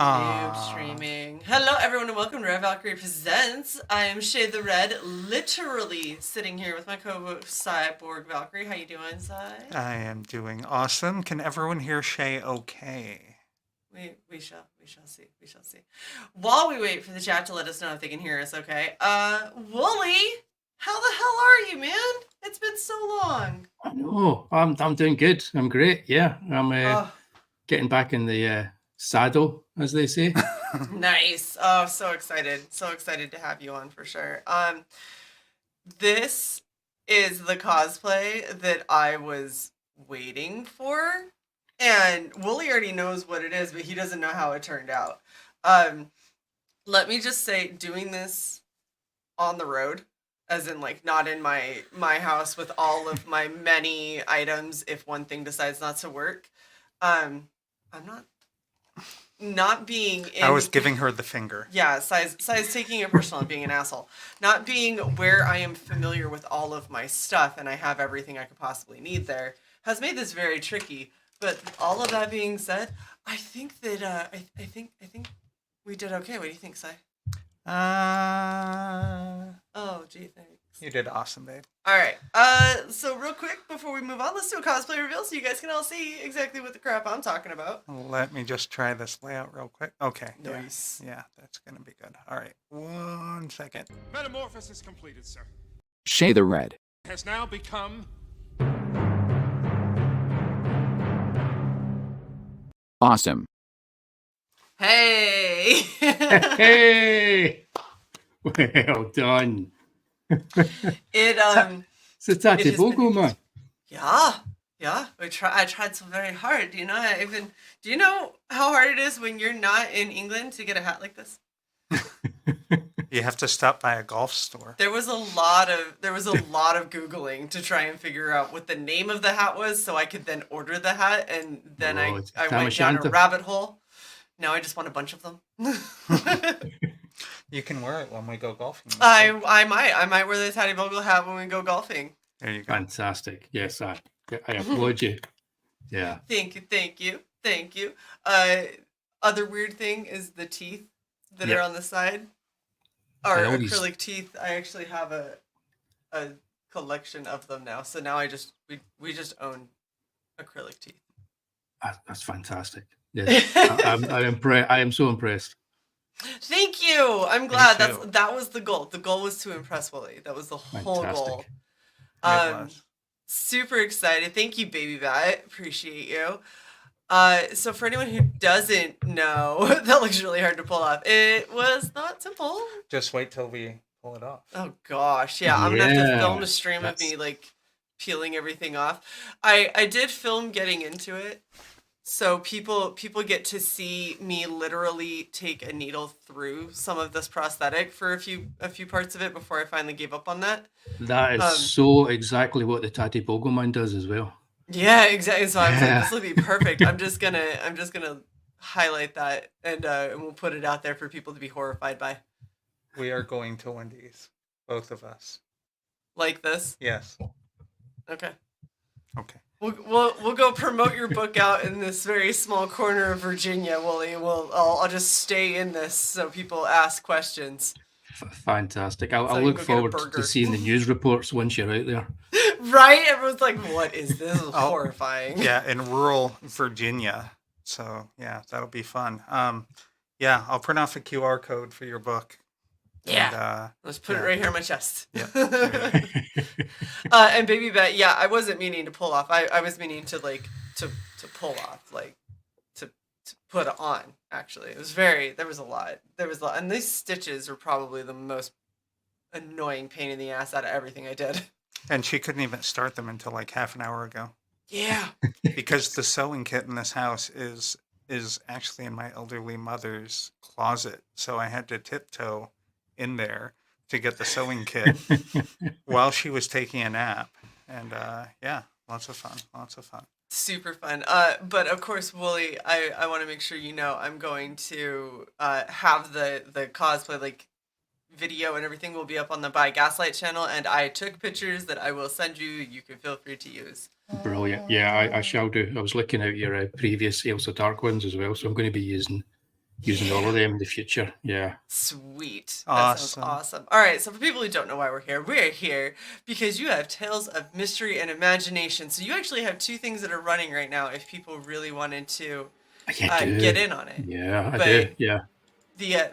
Noob streaming. Hello, everyone, and welcome to Red Valkyrie Presents. I am Shae the Red, literally sitting here with my co-host Cyborg Valkyrie. How you doing, Cy? I am doing awesome. Can everyone hear Shae okay? We shall see. We shall see. While we wait for the chat to let us know if they can hear us, okay? Wullie, how the hell are you, man? It's been so long. I know. I'm doing good. I'm great. Yeah, I'm getting back in the saddle, as they say. Nice. Oh, so excited. So excited to have you on for sure. This is the cosplay that I was waiting for. And Wullie already knows what it is, but he doesn't know how it turned out. Let me just say, doing this on the road, as in like not in my house with all of my many items if one thing decides not to work. I'm not being in, I was giving her the finger. Yeah, Cy's taking it personal and being an asshole. Not being where I am familiar with all of my stuff and I have everything I could possibly need there has made this very tricky. But all of that being said, I think that I think we did okay. What do you think, Cy? Oh, gee, thanks. You did awesome, babe. All right. So real quick before we move on, let's do a cosplay reveal so you guys can all see exactly what the crap I'm talking about. Let me just try this layout real quick. Okay. Nice. Yeah, that's gonna be good. All right. 1 second. Metamorphosis completed, sir. Shae the Red. Has now become Awesome. Hey. Hey, well done. It's a Tattybogle, man. Yeah. I tried so very hard. Do you know how hard it is when you're not in England to get a hat like this? You have to stop by a golf store. There was a lot of Googling to try and figure out what the name of the hat was so I could then order the hat, and then I went down a rabbit hole. Now I just want a bunch of them. You can wear it when we go golfing. I might wear the Tattybogle hat when we go golfing. There you go. Fantastic. Yes, I applaud you. Yeah. Thank you. Other weird thing is the teeth that are on the side are acrylic teeth. I actually have a collection of them now. So now we just own acrylic teeth. That's fantastic. Yes. I am so impressed. Thank you. I'm glad that was the goal. The goal was to impress Wullie. That was the whole goal. Super excited. Thank you, Baby Bat. Appreciate you. So for anyone who doesn't know, that looks really hard to pull off. It was not simple. Just wait till we pull it off. Oh gosh, yeah. I'm gonna have to film a stream of me like peeling everything off. I did film getting into it. So people get to see me literally take a needle through some of this prosthetic for a few parts of it before I finally gave up on that. That is so exactly what the Tattybogle man does as well. Yeah, exactly. So I was like, this will be perfect. I'm just gonna highlight that and we'll put it out there for people to be horrified by. We are going to Wendy's, both of us. Like this? Yes. Okay. Okay. We'll go promote your book out in this very small corner of Virginia, Wullie. I'll just stay in this so people ask questions. Fantastic. I'll look forward to seeing the news reports once you're out there. Right? Everyone's like, what is this? This is horrifying. Yeah, in rural Virginia. So yeah, that'll be fun. Yeah, I'll print off a QR code for your book. Yeah. Let's put it right here on my chest. Yeah. And Baby Bet, yeah, I wasn't meaning to pull off. I was meaning to to pull off, like to put on, actually. There was a lot. And these stitches were probably the most annoying pain in the ass out of everything I did. And she couldn't even start them until like half an hour ago. Yeah. Because the sewing kit in this house is actually in my elderly mother's closet. So I had to tiptoe in there to get the sewing kit while she was taking a nap. And yeah, lots of fun. Super fun. But of course, Wullie, I want to make sure you know I'm going to have the cosplay like video and everything will be up on the By Gaslight channel, and I took pictures that I will send you. You can feel free to use. Brilliant. Yeah, I shall do. I was looking at your previous Elsa Dark ones as well, so I'm going to be using using all of them in the future. Yeah. Sweet. That sounds Awesome. awesome. All right, so for people who don't know why we're here because you have Tales of Mystery and Imagination. So you actually have two things that are running right now if people really wanted to I do. get in on it. Yeah, I But do. Yeah.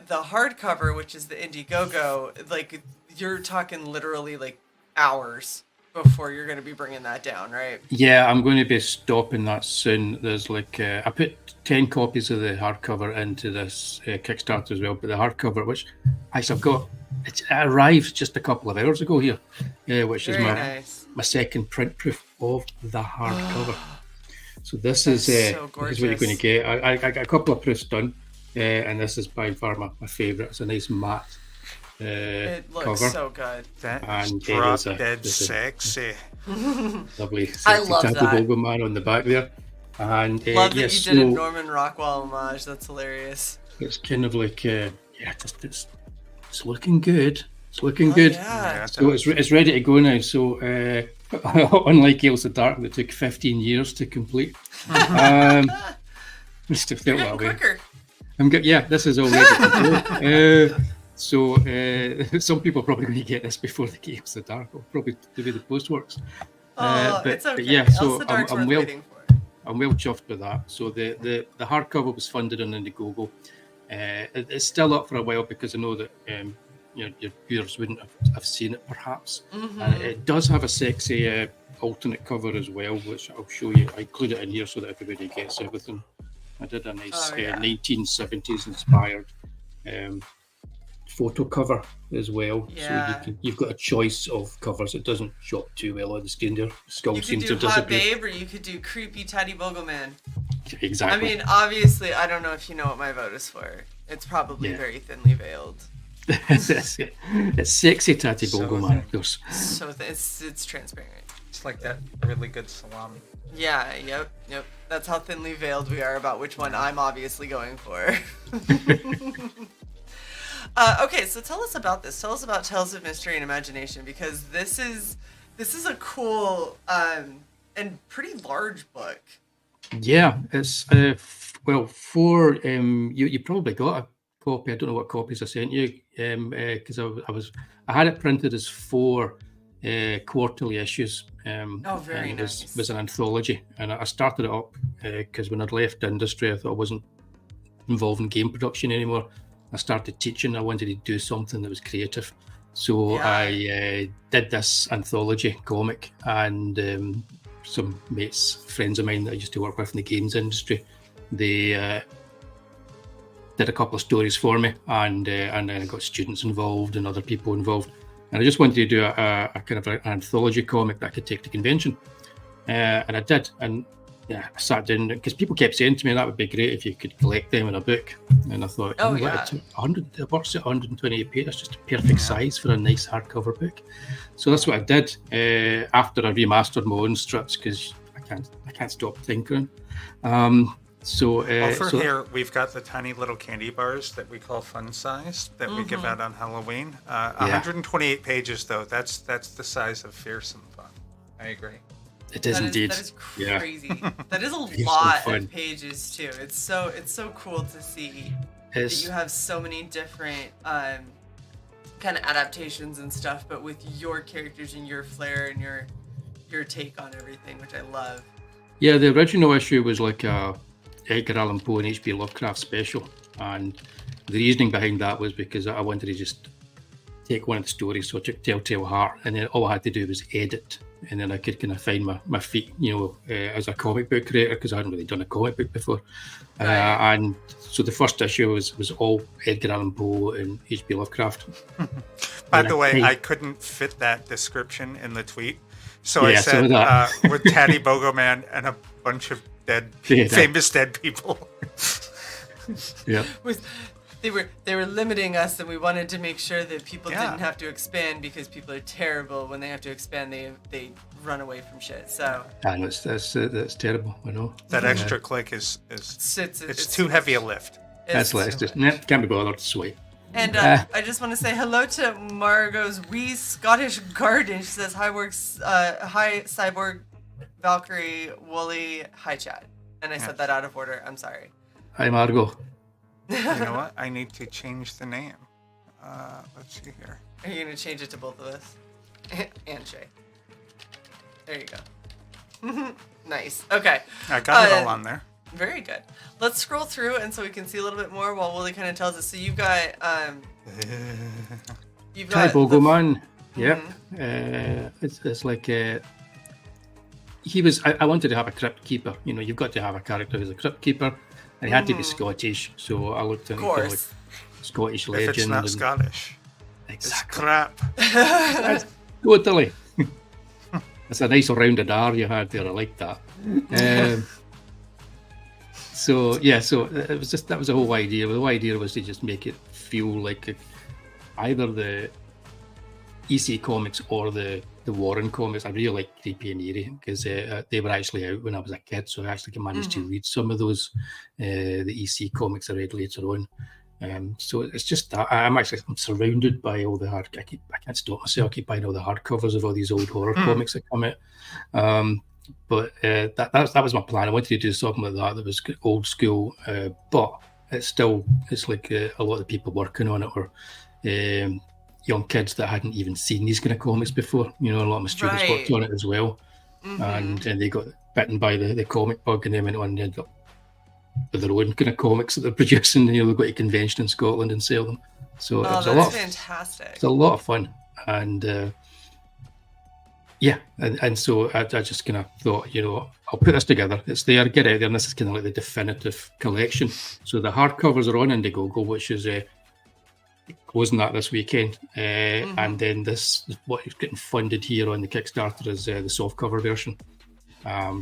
the hardcover, which is the Indiegogo, like you're talking literally like hours before you're going to be bringing that down, right? Yeah, I'm going to be stopping that soon. There's like I put 10 copies of the hardcover into this Kickstarter as well, but the hardcover, which actually I've got, it arrived just a couple of hours ago here, which Very is nice. my second print proof of the hardcover. So this That's is so this is what you're going gorgeous. to get. I got a couple of proofs done, and this is by far my favourite. It's a nice matte It looks cover. so good. That And is it drop is a- dead there's a- sexy. Lovely I sexy love that. Tattybogle man on the back there. And Love that yes, you did a so Norman Rockwell homage. That's hilarious. it's kind of like it's looking good. It's looking Oh, good. yeah. So it's ready to go now. So unlike Gales of Dark, that took 15 years to complete. Must have You're felt getting that way. quicker. Yeah, this is all ready to go. So some people are probably going to get this before the Gales of Dark, or probably the way the post works. Oh, it's okay. yeah, Else so the Dark's I'm worth well waiting for. I'm well chuffed with that. So the hardcover was funded on Indiegogo. It's still up for a while because I know that your viewers wouldn't have seen it perhaps. And it does have a sexy alternate cover as well, which I'll show you. I include it in here so that everybody gets everything. I did a nice 1970s inspired photo cover as well. Yeah. So you've got a choice of covers. It doesn't shop too well on the screen there. Skull You could seems do to Hot disappear. Babe or you could do Creepy Tattybogle Man. Exactly. I mean, obviously, I don't know if you know what my vote is for. It's probably Yeah. very thinly veiled. It's sexy Tattybogle So man. Of course. So it's transparent. It's like that really good salami. Yeah, yep. That's how thinly veiled we are about which one I'm obviously going for. Okay, so tell us about this. Tell us about Tales of Mystery and Imagination, because this is a cool and pretty large book. Yeah, it's well for you probably got a copy. I don't know what copies I sent you because I had it printed as 4 quarterly issues. Oh, very and nice. It was an anthology, and I started it up because when I'd left industry, I thought I wasn't involved in game production anymore. I started teaching. I wanted to do something that was creative, so Yeah. I did this anthology comic, and some mates, friends of mine that I used to work with in the games industry, they did a couple of stories for me, and then I got students involved and other people involved. And I just wanted to do a kind of an anthology comic that I could take to convention. And I did. And yeah, I sat down because people kept saying to me that would be great if you could collect them in a book. And I thought, Oh, you know what, yeah. it's 100, it works at 128 pages. That's just a perfect size for a nice hardcover book. So that's what I did after I remastered my own strips because I can't stop tinkering. Over So here, we've got the tiny little candy bars that we call fun size that we give out on Halloween. 128 pages, though. That's the size of fearsome fun. I agree. it is indeed. That is Yeah. crazy. That is a Fearsome lot fun. of pages too. It's so cool to see that It's- you have so many different kind of adaptations and stuff, but with your characters and your flair and your take on everything, which I love. Yeah, the original issue was like a Edgar Allan Poe and H.P. Lovecraft special, and the reasoning behind that was because I wanted to just take one of the stories, so I took Telltale Heart, and then all I had to do was edit, and then I could kind of find my feet, as a comic book creator, because I hadn't really done a comic book before. Right. And so the first issue was all Edgar Allan Poe and H.P. Lovecraft. By And the way, I- I couldn't fit that description in the tweet. So I Yeah, so said, that. with Tattybogle Man and a bunch of famous dead people. Yeah. They were limiting us, and we wanted to make sure that people Yeah. didn't have to expand, because people are terrible. When they have to expand, they run away from shit. So And that's terrible, I know. That extra click is it's too heavy a lift. That's less. Just can't be bothered to sweet. And I just want to say hello to Margot's wee Scottish garden. She says, hi Cyborg, Valkyrie, Wullie, hi chat. And I said that out of order. I'm sorry. Hi, Margot. You know what? I need to change the name. Let's see here. Are you gonna change it to both of us? And Shae. There you go. Nice. Okay. I got it all on there. Very good. Let's scroll through and so we can see a little bit more while Wullie kind of tells us. So you've got Tattybogle man. Yep. It's like he was. I wanted to have a crypt keeper. You know, you've got to have a character who's a crypt keeper, and he had to be Scottish. So I looked at like Scottish legend. If it's not Scottish, exactly. It's crap. Totally. It's a nice rounded R you had there. I like that. So it was just that was the whole idea. The whole idea was to just make it feel like either the EC comics or the Warren comics. I really like Creepy and Eerie because they were actually out when I was a kid, so I actually managed to read some of those the EC comics I read later on. So it's just that I'm surrounded by all the I can't stop myself. I keep buying all the hardcovers of all these old horror comics that come out. But that was my plan. I wanted to do something like that was old school, but it's like a lot of the people working on it were young kids that hadn't even seen these kind of comics before. You know, a lot of my students worked on it as well, and they got bitten by the comic bug, and they went on and ended up with their own kind of comics that they're producing. You know, they go to convention in Scotland and sell them. So it was fantastic. It's a lot of fun, and and so I just kind of thought, you know, I'll put this together. It's there, get out there, and this is kind of like the definitive collection. So the hardcovers are on Indiegogo, which is closing that this weekend, and then what is getting funded here on the Kickstarter is the softcover version.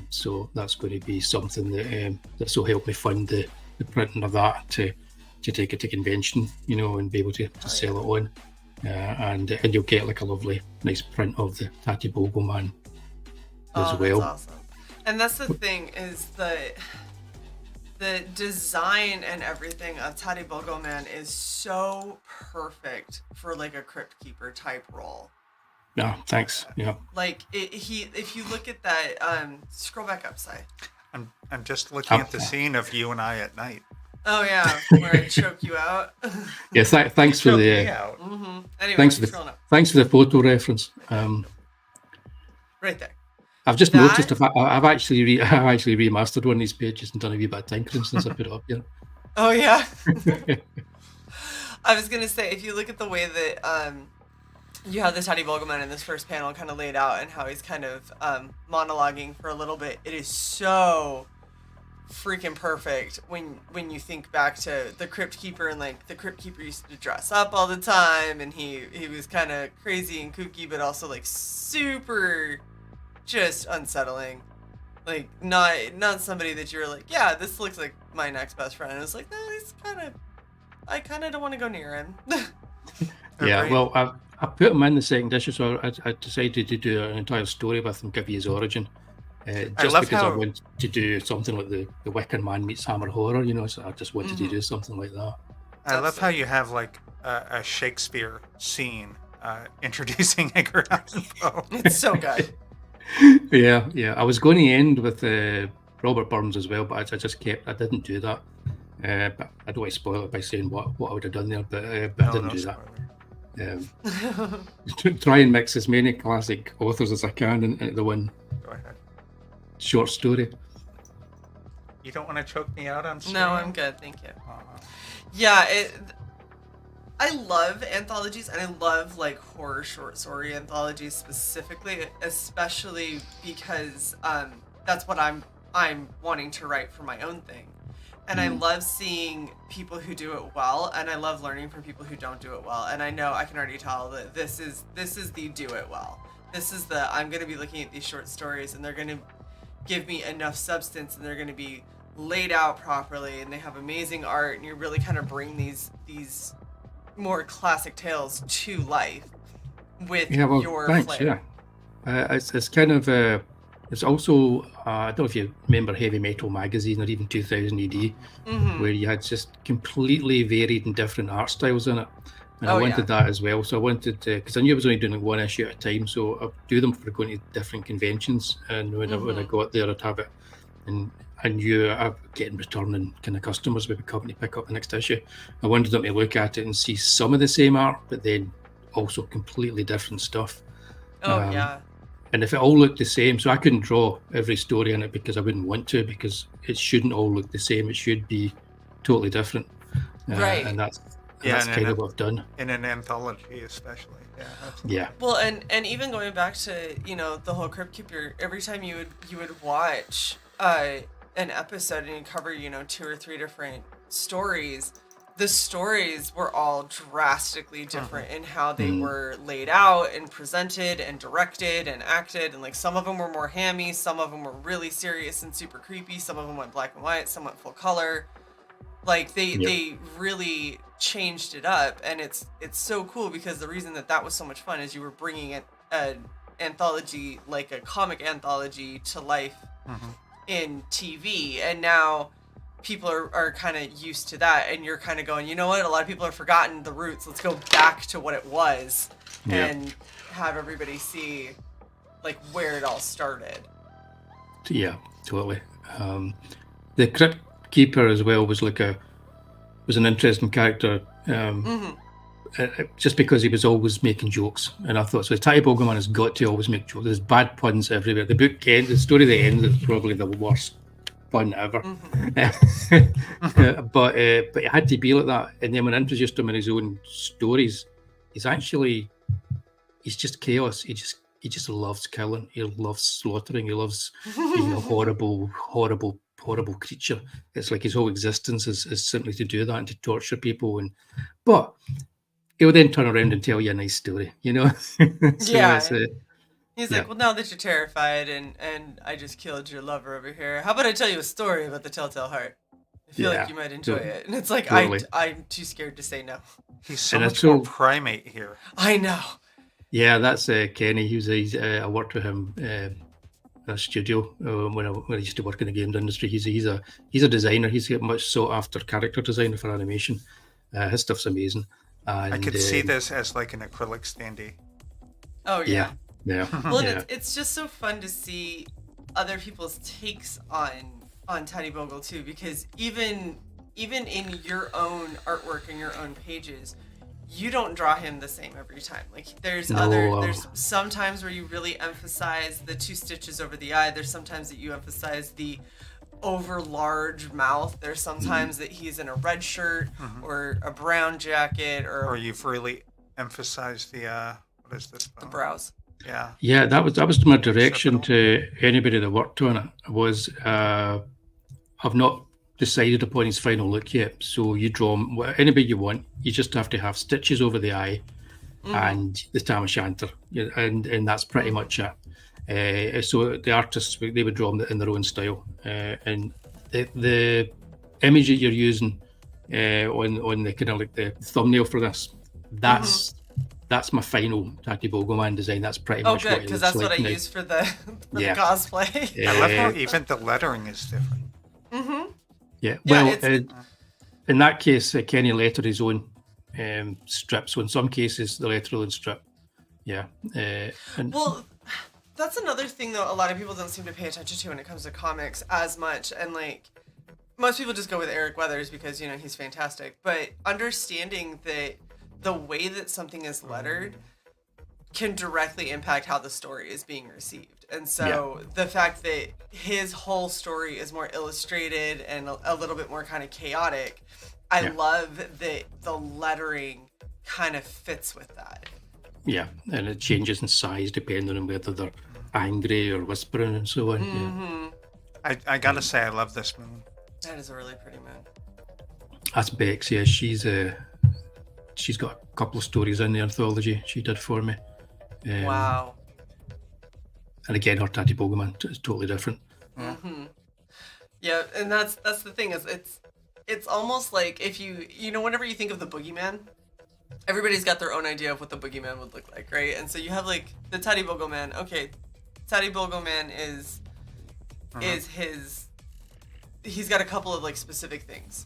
So that's going to be something that this will help me fund the printing of that to take it to convention, you know, and be able to sell it on. And you'll get like a lovely, nice print of the Tattybogle man as well. That's awesome. And that's the thing is the design and everything of Tattybogle man is so perfect for like a crypt keeper type role. Yeah, thanks. Yeah. Like if you look at that, scroll back up, Sai. I'm just looking at the scene of you and I at night. Oh yeah, where I choke you out. Yes, thanks for the. Anyway, thanks for the photo reference. Right there. I've just noticed I've actually remastered one of these pages and done a wee bit of tinkering since I put it up here. Oh yeah. I was gonna say, if you look at the way that you have the Tattybogle man in this first panel kind of laid out and how he's kind of monologuing for a little bit, it is so freaking perfect when you think back to the crypt keeper, and like the crypt keeper used to dress up all the time, and he was kind of crazy and kooky, but also like super just unsettling, like not somebody that you're like, yeah, this looks like my next best friend, and it's like, no, I kind of don't want to go near him. Yeah, right. Well, I put him in the second issue, so I decided to do an entire story with him, give you his origin. Just because I wanted to do something like the Wicker Man meets Hammer Horror, you know, so I just wanted to do something like that. I love how you have like a Shakespeare scene introducing Edgar Allan Poe. It's so good. Yeah. I was going to end with Robert Burns as well, but I didn't do that. But I don't want to spoil it by saying what I would have done there, but I didn't do that. Try and mix as many classic authors as I can into the one short story. You don't want to choke me out on screen? No, I'm good, thank you. Yeah, I love anthologies, and I love like horror short story anthologies specifically, especially because that's what I'm wanting to write for my own thing. And I love seeing people who do it well, and I love learning from people who don't do it well. And I know I can already tell that this is the do it well. This is the I'm going to be looking at these short stories, and they're going to give me enough substance, and they're going to be laid out properly, and they have amazing art, and you really kind of bring these more classic tales to life with your flair. Yeah, it's kind of it's also I don't know if you remember Heavy Metal magazine or even 2000 AD, where you had just completely varied and different art styles in it. And I wanted that as well. So I wanted to, because I knew I was only doing one issue at a time, so I'd do them for going to different conventions. And when I got there, I'd have it. And I knew I was getting returning kind of customers would be coming to pick up the next issue. I wanted them to look at it and see some of the same art, but then also completely different stuff. Oh Um, yeah. And if it all looked the same, so I couldn't draw every story in it because I wouldn't want to, because it shouldn't all look the same. It should be totally different. Right. And that's Yeah, kind of what I've done. In an anthology, especially. Yeah. Absolutely. Yeah. Well, and even going back to, you know, the whole Crypt Keeper, every time you would watch an episode and you cover, you know, 2 or 3 different stories, the stories were all drastically different in how they were laid out and presented and directed and acted. And like some of them were more hammy, some of them were really serious and super creepy, some of them went black and white, some went full color. Like they really changed it up, and it's so cool because the reason that was so much fun is you were bringing an anthology, like a comic anthology, to life in TV, and now people are kind of used to that, and you're kind of going, you know what, a lot of people have forgotten the roots, let's go back to what it was and have everybody see like where it all started. Yeah, totally. The Crypt Keeper as well was was an interesting character, just because he was always making jokes, and I thought, so the Tattybogle man has got to always make jokes. There's bad puns everywhere. The book ends, the story that ends is probably the worst pun ever. But it had to be like that. And then when I introduced him in his own stories, he's just chaos. He just loves killing. He loves slaughtering. He loves being a horrible creature. It's like his whole existence is simply to do that and to torture people. But he'll then turn around and tell you a nice story, you know? He's like, well, now that you're terrified and I just killed your lover over here, how about I tell you a story about the Telltale Heart? I feel like you might enjoy it. And it's like, totally. I'm too scared to say no. He's so much more primate here. I know. Yeah, that's Kenny. I worked with him at a studio when I used to work in the games industry. He's a designer. He's a much sought after character designer for animation. His stuff's amazing. And, I could see this as like an acrylic standee. Oh yeah. Yeah. Well, it's just so fun to see other people's takes on Tattybogle too, because even in your own artwork and your own pages, you don't draw him the same every time. Like there's some times where you really emphasize the 2 stitches over the eye. There's sometimes that you emphasize the over large mouth. There's sometimes that he's in a red shirt or a brown jacket, or you've really emphasized the what is this? The brows. Yeah, that was my direction to anybody that worked on it. Was I've not decided upon his final look yet. So you draw anybody you want. You just have to have stitches over the eye and the tam o' shanter, and that's pretty much it. So the artists, they would draw them in their own style, and the image that you're using on the kind of like the thumbnail for this, that's my final Tattybogle man design. That's pretty much good, because that's what I use for the cosplay. I love how even the lettering is different. Yeah, well, in that case, Kenny lettered his own strip. So in some cases, the letter will strip. Yeah. Well, that's another thing, though, a lot of people don't seem to pay attention to when it comes to comics as much. And, like, most people just go with Eric Weathers because, you know, he's fantastic. But understanding that the way that something is lettered can directly impact how the story is being received. And so the fact that his whole story is more illustrated and a little bit more kind of chaotic, I love that the lettering kind of fits with that. Yeah, and it changes in size depending on whether they're angry or whispering and so on. I gotta say, I love this moon. That is a really pretty moon. That's Bex, yeah. She's got a couple of stories in the anthology she did for me. Wow. And again, her Tattybogle man is totally different. Yeah, and that's the thing, is it's almost like if you know, whenever you think of the boogeyman, everybody's got their own idea of what the boogeyman would look like, right? And so you have like the Tattybogle man. Okay, Tattybogle man is he's got a couple of like specific things.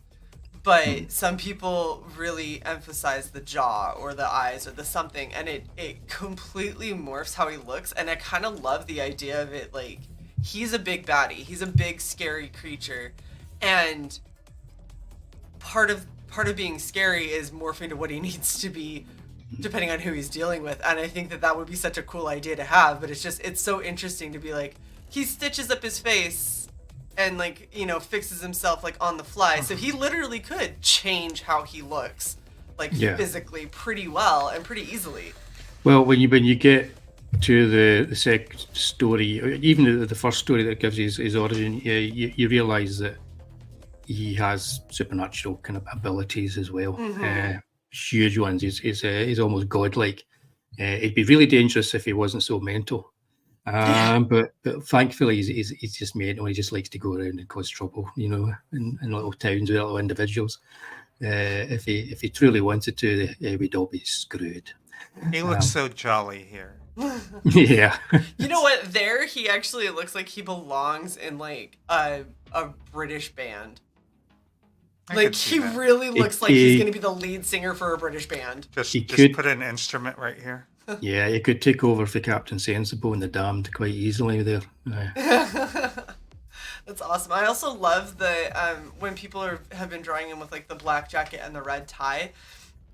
But some people really emphasize the jaw or the eyes or the something, and it completely morphs how he looks. And I kind of love the idea of it, like he's a big baddie. He's a big, scary creature. And part of being scary is morphing to what he needs to be, depending on who he's dealing with. And I think that would be such a cool idea to have. But it's so interesting to be like, he stitches up his face and like, you know, fixes himself like on the fly. So he literally could change how he looks, like physically, pretty well and pretty easily. Well, when you get to the second story, or even the first story that gives his origin, you realise that he has supernatural kind of abilities as well. Huge ones. He's almost godlike. It'd be really dangerous if he wasn't so mental. But thankfully he's just mental. He just likes to go around and cause trouble, you know, in little towns with little individuals. If he truly wanted to, we'd all be screwed. He looks so jolly here. Yeah. You know what? There, he actually looks like he belongs in like a British band. Like he really looks like he's going to be the lead singer for a British band. Just put an instrument right here. Yeah, he could take over for Captain Sensible and the Damned quite easily there. That's awesome. I also love the when people have been drawing him with like the black jacket and the red tie,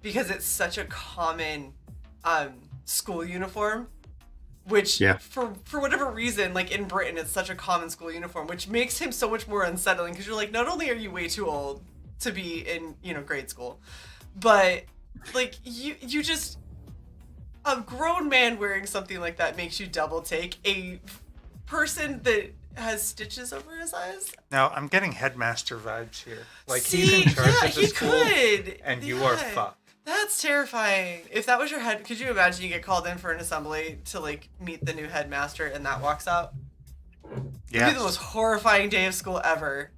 because it's such a common school uniform, which for whatever reason, like in Britain, it's such a common school uniform, which makes him so much more unsettling, because you're like, not only are you way too old to be in, you know, grade school, but like you just, a grown man wearing something like that makes you double take. A person that has stitches over his eyes. Now I'm getting headmaster vibes here. Like See, he's in charge of the he school, could. and you are fucked. That's terrifying. If that was your head, could you imagine you get called in for an assembly to like meet the new headmaster and that walks out? Yeah. It'd be the most horrifying day of school ever.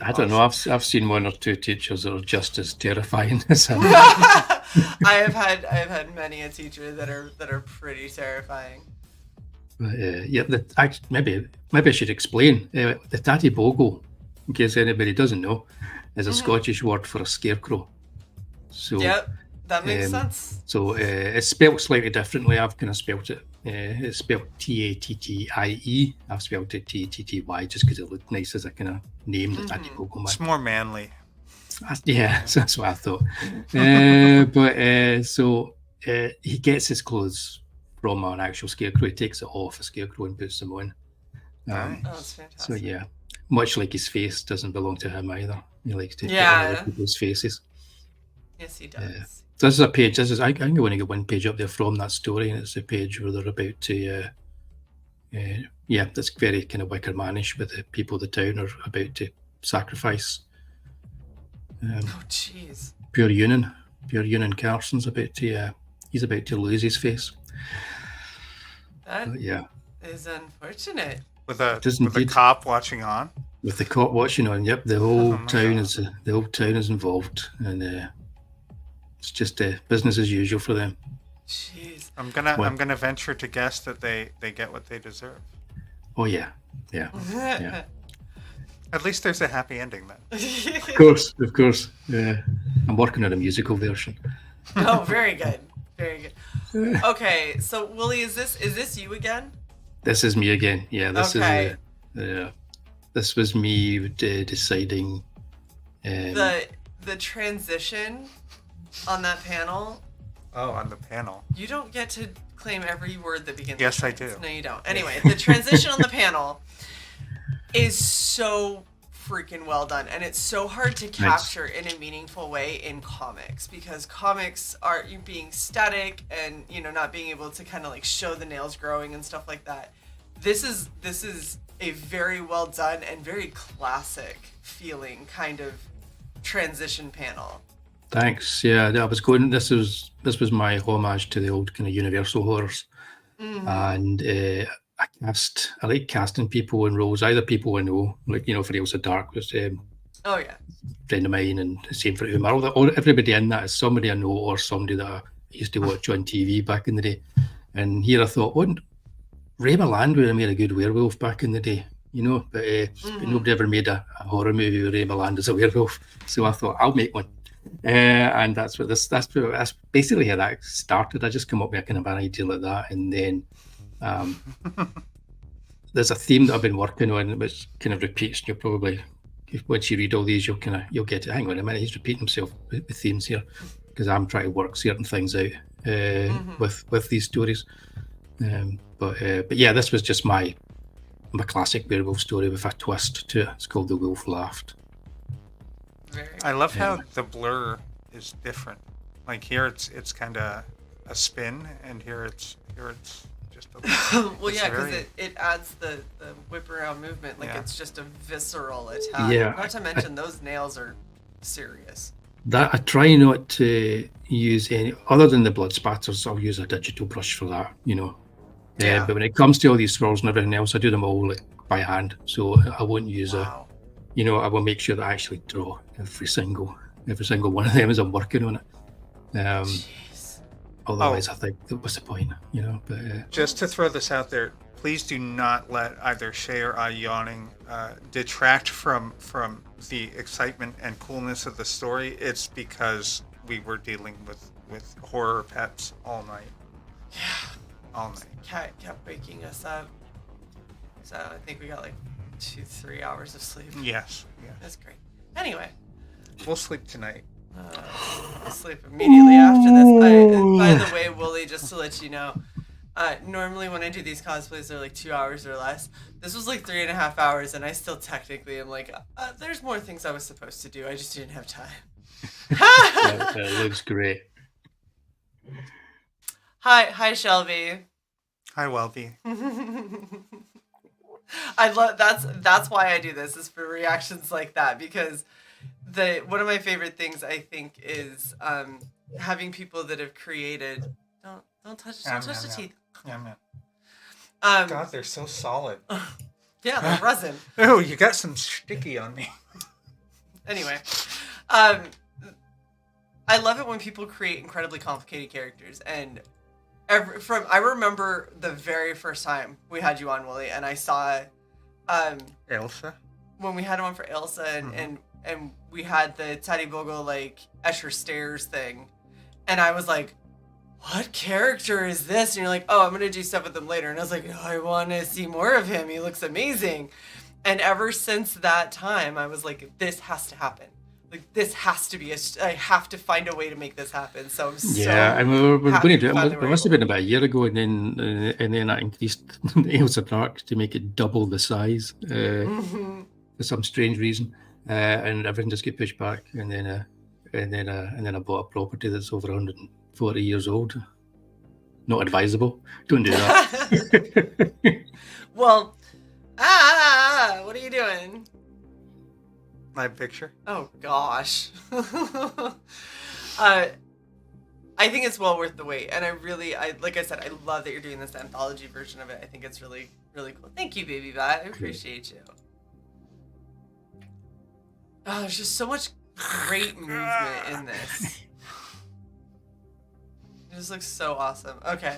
I don't know. I've seen one or two teachers that are just as terrifying as him. I have had many a teacher that are pretty terrifying. But, maybe I should explain. The Tattybogle, in case anybody doesn't know, is a Scottish word for a scarecrow. So yep, that makes sense. So it's spelled slightly differently. I've kind of spelled it. It's spelled Tattie. I've spelled it Tatty just because it looked nice as a kind of name. The Tattybogle. It's more manly. Yeah, so that's what I thought. So he gets his clothes from an actual scarecrow. He takes it off a scarecrow and puts them on. That's fantastic. So yeah, much like his face doesn't belong to him either. He likes to put on other people's faces. Yes, he does. So this is a page. I think I want to get one page up there from that story, and it's a page where they're about to. That's very kind of Wicker Man-ish, with the people of the town are about to sacrifice. Oh, jeez. Pure Union Carson's about to. He's about to lose his face. That is unfortunate. With a cop watching on. With the cop watching on, yep. The whole town is involved, and it's just business as usual for them. Jeez. I'm gonna venture to guess that they get what they deserve. Oh yeah. At least there's a happy ending then. Of course. Yeah. I'm working on a musical version. Oh, very good. Very good. Okay, so Wullie, is this you again? This is me again. Yeah, this is this was me deciding the transition on that panel. Oh, on the panel. You don't get to claim every word that begins. Yes, I do. No, you don't. Anyway, the transition on the panel is so freaking well done, and it's so hard to capture in a meaningful way in comics, because comics are you being static and, you know, not being able to kind of like show the nails growing and stuff like that. This is a very well done and very classic feeling kind of transition panel. Thanks. Yeah, I was going. This was my homage to the old kind of Universal horrors, and I like casting people in roles, either people I know, like, you know, for Elsa Dark was friend of mine, and the same for Umar. Or everybody in that is somebody I know or somebody that I used to watch on TV back in the day. And here I thought, wouldn't Ray Milland would have made a good werewolf back in the day, you know? But nobody ever made a horror movie with Ray Milland as a werewolf, so I thought I'll make one. And that's basically how that started. I just come up with a kind of an idea like that, and then there's a theme that I've been working on which kind of repeats. You'll probably, once you read all these, you'll get it. Hang on a minute, he's repeating himself with themes here, because I'm trying to work certain things out with these stories. But yeah, this was just my classic werewolf story with a twist to it. It's called The Wolf Laughed. I love how the blur is different. Like here, it's kind of a spin, and here it's just a. Well, yeah, because it adds the whip around movement. Like it's just a visceral attack. Yeah, Not to mention those nails are serious. That I try not to use any other than the blood spatters. I'll use a digital brush for that, you know. Yeah. But when it comes to all these swirls and everything else, I do them all like by hand. So I won't use Wow. I will make sure that I actually draw every single one of them as I'm working on it. Jeez. Otherwise, I think what's the point, you know? But Just to throw this out there, please do not let either Shae or I yawning detract from the excitement and coolness of the story. It's because we were dealing with horror pets all night. Yeah. All night. Cat kept waking us up. So I think we got like 2-3 hours of sleep. Yes. Yeah. That's great. Anyway. We'll sleep tonight. I'll sleep immediately after this. By the way, Wullie, just to let you know, normally when I do these cosplays, they're like 2 hours or less. This was like 3.5 hours, and I still technically am like, there's more things I was supposed to do. I just didn't have time. it looks great. Hi, Shelby. Hi, Welby. I love that's why I do this, is for reactions like that, because one of my favorite things I think is having people that have created don't touch the teeth. Yeah. Um, God, they're so solid. Yeah, they're resin. Oh, you got some sticky on me. Anyway, I love it when people create incredibly complicated characters, and I remember the very first time we had you on, Wullie, and I saw Elsa? when we had him on for Elsa, and we had the Tattybogle like Escher Stairs thing, and I was like, what character is this? And you're like, oh, I'm gonna do stuff with him later, and I was like, oh, I want to see more of him. He looks amazing. And ever since that time, I was like, this has to happen. Like, this has to be I have to find a way to make this happen. So I'm I mean, we're going to do it. It must have able. been about a year ago, and then I increased the Elsa Dark to make it double the size for some strange reason, and everything just get pushed back. And then I bought a property that's over 140 years old. Not advisable. Don't do that. Well, what are you doing? My picture? Oh gosh. I think it's well worth the wait, and like I said, I love that you're doing this anthology version of it. I think it's really, really cool. Thank you, Baby Bat. I appreciate you. Oh, there's just so much great movement in this. It just looks so awesome. Okay.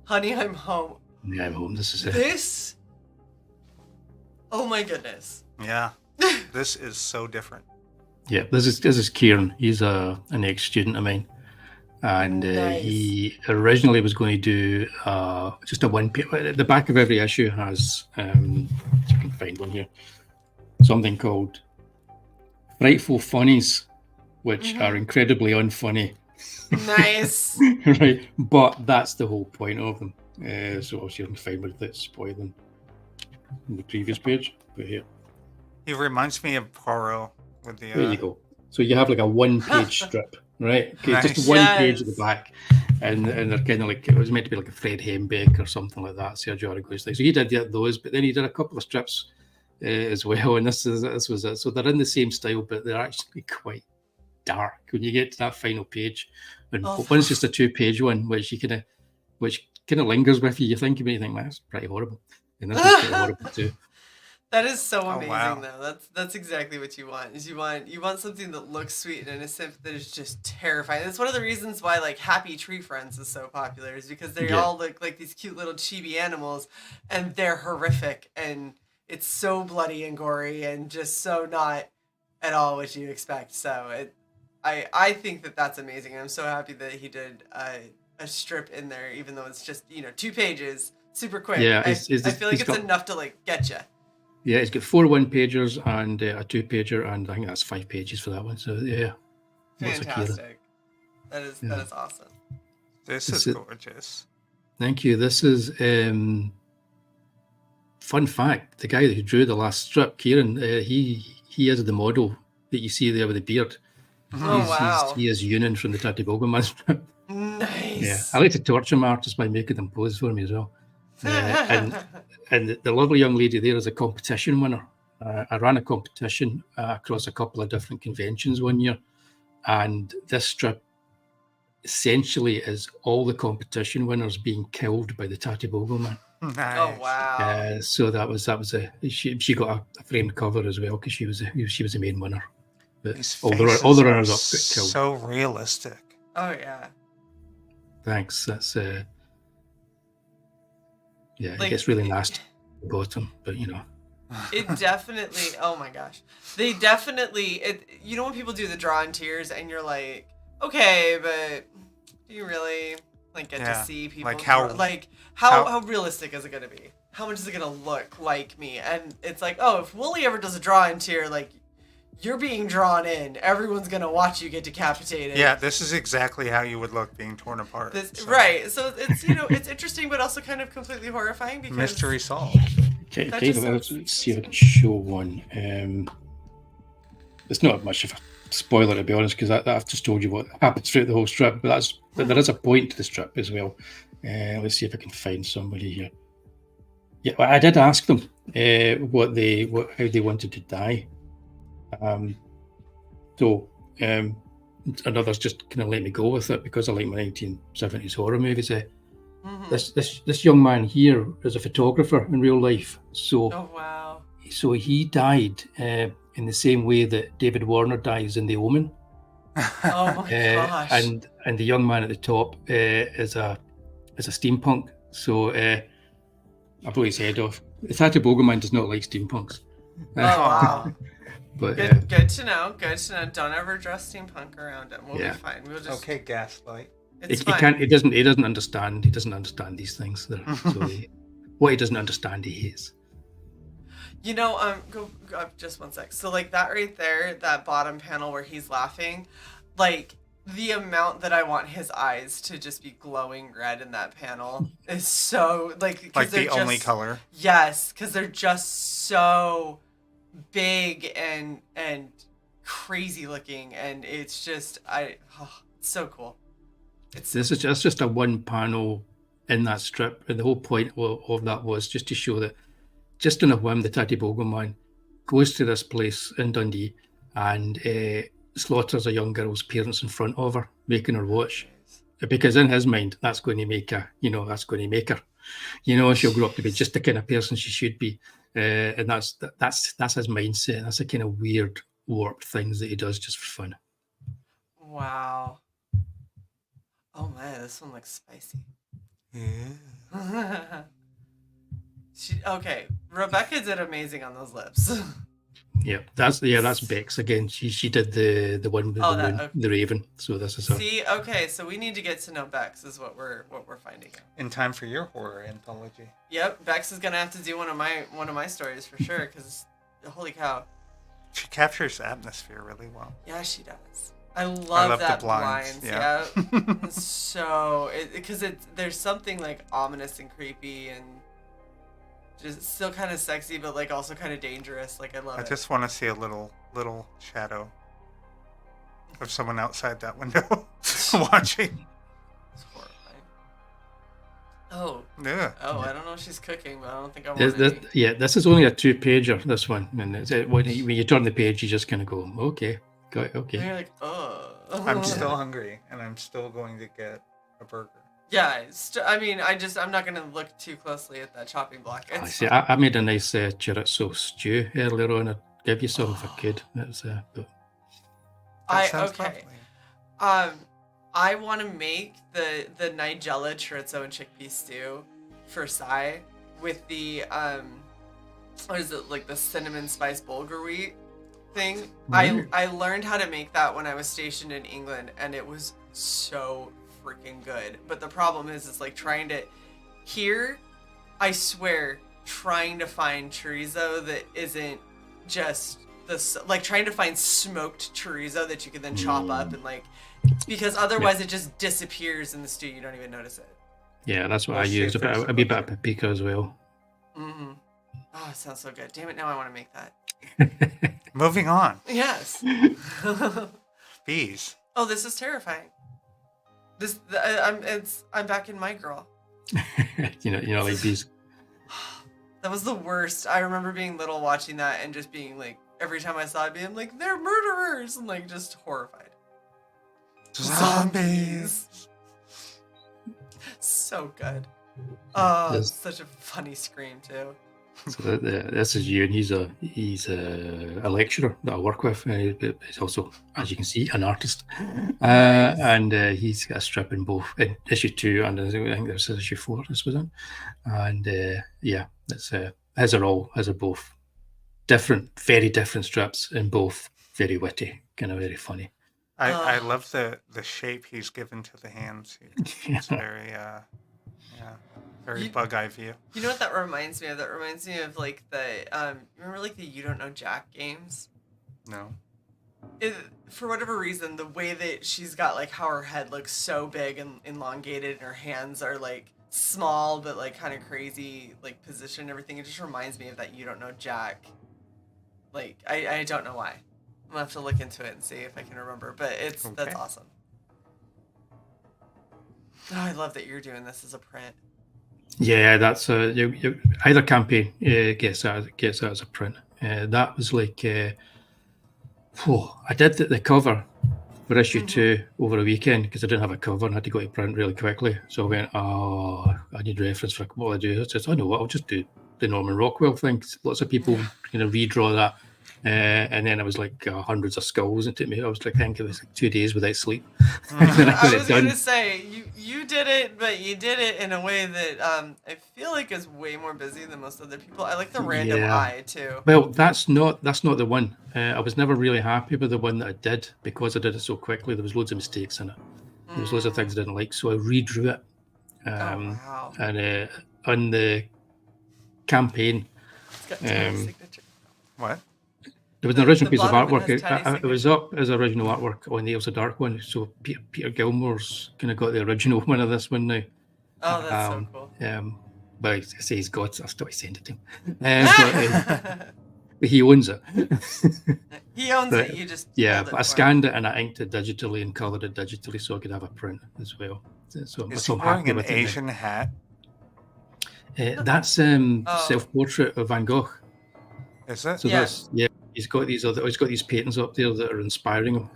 Honey, I'm home. Yeah, I'm home. This is it. This? Oh my goodness. Yeah. This is so different. Yeah, this is Kieran. He's an ex-student of mine, and Nice. he originally was going to do just a one-page. The back of every issue has, if I can find one here, something called "Frightful Funnies," which are incredibly unfunny. Nice. Right, but that's the whole point of them. So obviously, I can find without spoiling in the previous page. But here. He reminds me of Poirot with the. There you go. So you have like a one-page strip, right? Okay, Nice. just one page at the Yes. back, and they're kind of like, it was meant to be like a Fred Hembeck or something like that. Sergio Aragon's thing. So he did those, but then he did a couple of strips as well, and this was it. So they're in the same style, but they're actually quite dark when you get to that final page. And one's just a 2-page one, which kind of lingers with you. You think about it, you think, that's pretty horrible, and this is pretty horrible too. That is so amazing, wow. though. That's exactly what you want. Is you want something that looks sweet and innocent, that is just terrifying. That's one of the reasons why like Happy Tree Friends is so popular, is because they all look like these cute little chibi animals, and they're horrific, and it's so bloody and gory, and just so not at all what you expect. So I think that that's amazing. I'm so happy that he did a strip in there, even though it's just 2 pages. super quick. Yeah, I it's feel like it's enough to like get you. Yeah, it's got 4 1-pagers and a 2-pager, and I think that's 5 pages for that one. So yeah, lots of Kira. Fantastic. That is awesome. This is gorgeous. Thank you. This is fun fact. The guy who drew the last strip, Kieran, he is the model that you see there with the beard. Oh wow. He is Union from the Tattybogle man strip. Nice. Yeah, I like to torture my artists by making them pose for me as well. And the lovely young lady there is a competition winner. I ran a competition across a couple of different conventions one year, and this strip essentially is all the competition winners being killed by the Tattybogle man. Nice. Oh wow. So that was she got a framed cover as well because she was the main winner. But These all the faces runners are up got killed. so realistic. Oh yeah. Thanks. That's yeah, Like, it gets really nasty at the bottom, but you know. It definitely. Oh my gosh. They definitely. You know when people do the draw in tears and you're like, okay, but do you really like get to see people? Like how realistic is it gonna be? How much is it gonna look like me? And it's like, oh, if Wullie ever does a draw in tear, like you're being drawn in. Everyone's gonna watch you get decapitated. Yeah, this is exactly how you would look being torn apart. Right. So it's it's interesting, but also kind of completely horrifying because Mystery solved. Okay, just let's sounds see if I can show one. It's not much of a spoiler, to be honest, because I've just told you what happens throughout the whole strip. But there is a point to the strip as well. Let's see if I can find somebody here. Yeah, well, I did ask them how they wanted to die. And others just kind of let me go with it because I like my 1970s horror movies. This young man here is a photographer in real life. So, oh wow. So he died in the same way that David Warner dies in The Omen. Oh my gosh. And the young man at the top is a steampunk. So I blew his head off. The Tattybogle man does not like steampunks. Oh wow. But good to know. Good to know. Don't ever dress steampunk around him. We'll be fine. We'll just Okay, gaslight. It's he fine. can't. He doesn't understand. He doesn't understand these things. What he doesn't understand, he hates. You know, go up just one sec. So like that right there, that bottom panel where he's laughing, like the amount that I want his eyes to just be glowing red in that panel is so like the only color. Yes, because they're just so big and crazy looking, and it's just it's so cool. This is just a one panel in that strip, and the whole point of that was just to show that, just on a whim, the Tattybogle man goes to this place in Dundee and slaughters a young girl's parents in front of her, making her watch, because in his mind that's going to make her. She'll grow up to be just the kind of person she should be, and that's his mindset. That's the kind of weird, warped things that he does just for fun. Wow. Oh man, this one looks spicy. Yeah. Okay, Rebecca did amazing on those lips. Yeah, that's Bex again. She did the one with the raven. So this is her. See, okay, so we need to get to know Bex is what we're finding out. In time for your horror anthology. Yep, Bex is gonna have to do one of my stories for sure, because holy cow. She captures atmosphere really well. Yeah, she does. I love that the blinds. Yeah. So, because there's something like ominous and creepy and just still kind of sexy, but like also kind of dangerous. Like I love it. I just want to see a little shadow of someone outside that window watching. It's horrifying. Oh. Yeah. Oh, I don't know if she's cooking, but I don't think I want to. Yeah, this is only a 2-pager. This one, and when you turn the page, you just kind of go, okay, got it, okay. And you're like, oh. I'm still hungry, and I'm still going to get a burger. Yeah, I'm not going to look too closely at that chopping block. I made a nice chorizo stew earlier on. I'd give you some if I could. Okay. I want to make the Nigella chorizo and chickpea stew for Shae with the what is it, like the cinnamon spice bulgur wheat thing. I learned how to make that when I was stationed in England, and it was so freaking good. But the problem is, it's like trying to here I swear, trying to find chorizo that isn't just trying to find smoked chorizo that you can then chop up and because otherwise it just disappears in the stew. You don't even notice it. Yeah, that's what Well, I use. Schaefer's A wee bit of paprika as well. Mm-hmm. Oh, it sounds so good. Damn it, now I want to make that. Moving on. Yes. Bees. Oh, this is terrifying. I'm back in my girl. you know, like these. That was the worst. I remember being little watching that and just being like, every time I saw it, being like, they're murderers, and like just horrified. Zombies. So good. Oh, Yes. such a funny scream too. So this is you, and he's a lecturer that I work with. He's also, as you can see, an artist. Nice. And he's got a strip in both in issue 2 and I think there's issue 4. This was in, and yeah, it's his are both different, very different strips, and both very witty, kind of very funny. I love the shape he's given to the hands. It's very very bug-eye view. You know what that reminds me of? That reminds me of like the remember like the You Don't Know Jack games? No. For whatever reason, the way that she's got like how her head looks so big and elongated, and her hands are like small but like kind of crazy like position and everything, it just reminds me of that You Don't Know Jack. Like I don't know why. I'm gonna have to look into it and see if I can remember. But that's awesome. Oh, I love that you're doing this as a print. Yeah, that's either campaign gets out as a print. That was like, I did the cover for issue 2 over a weekend because I didn't have a cover and had to go to print really quickly. So I went, I need reference for what I do. I said, I know what, I'll just do the Norman Rockwell thing. Lots of people redraw that. And then it was like hundreds of skulls. It took me, I was like, I think it was like 2 days without sleep. I was going to say, you did it, but you did it in a way that I feel like is way more busy than most other people. I like the random eye too. Well, that's not the one. I was never really happy with the one that I did because I did it so quickly. There was loads of mistakes in it. There was loads of things I didn't like, so I redrew it. Wow. And on the campaign, It's got Tony's signature. What? there was an original The piece of bottom artwork. has Tony's It was up as original artwork on Nails of Dark one. So Peter Gilmore's kind of got the original one of this one now. Oh, that's so cool. But I say he's got, so I'll still send it to him. But he owns it. He owns it. You just but I scanned it and I inked it digitally and coloured it digitally so I could have a print as well. So Is he wearing an Asian hat? That's self-portrait of Van Gogh. Is it? So that's he's got these paintings up there that are inspiring him.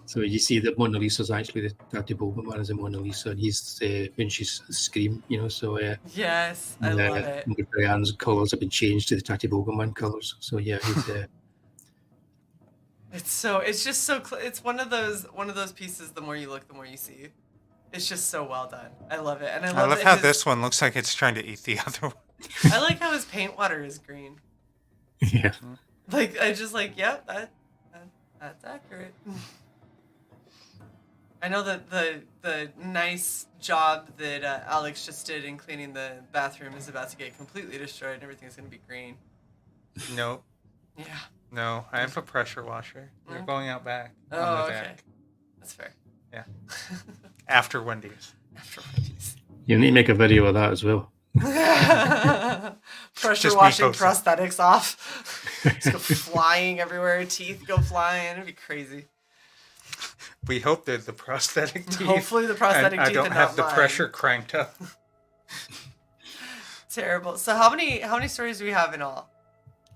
So you see that Mona Lisa is actually the Tattybogle one is a Mona Lisa, and he's when she's scream, So yes, I love it. Diane's colours have been changed to the Tattybogle one colours. So yeah, he's. It's just so it's one of those pieces. The more you look, the more you see. It's just so well done. I love it, and I love how this one looks like it's trying to eat the other one. I like how his paint water is green. Yeah. Like I just like, yep, that's accurate. I know that the nice job that Alex just did in cleaning the bathroom is about to get completely destroyed and everything's going to be green. No. Yeah. No, I have a pressure washer. You're going out back. Oh, on the okay. deck. That's fair. Yeah. After Wendy's. After Wendy's. You need to make a video of that as well. Pressure Just washing me posting. prosthetics off. Just go flying everywhere. Teeth go flying. It'd be crazy. We hope that the prosthetic teeth. Hopefully the prosthetic and teeth I don't and have not the mine. pressure cranked up. Terrible. So how many stories do we have in all?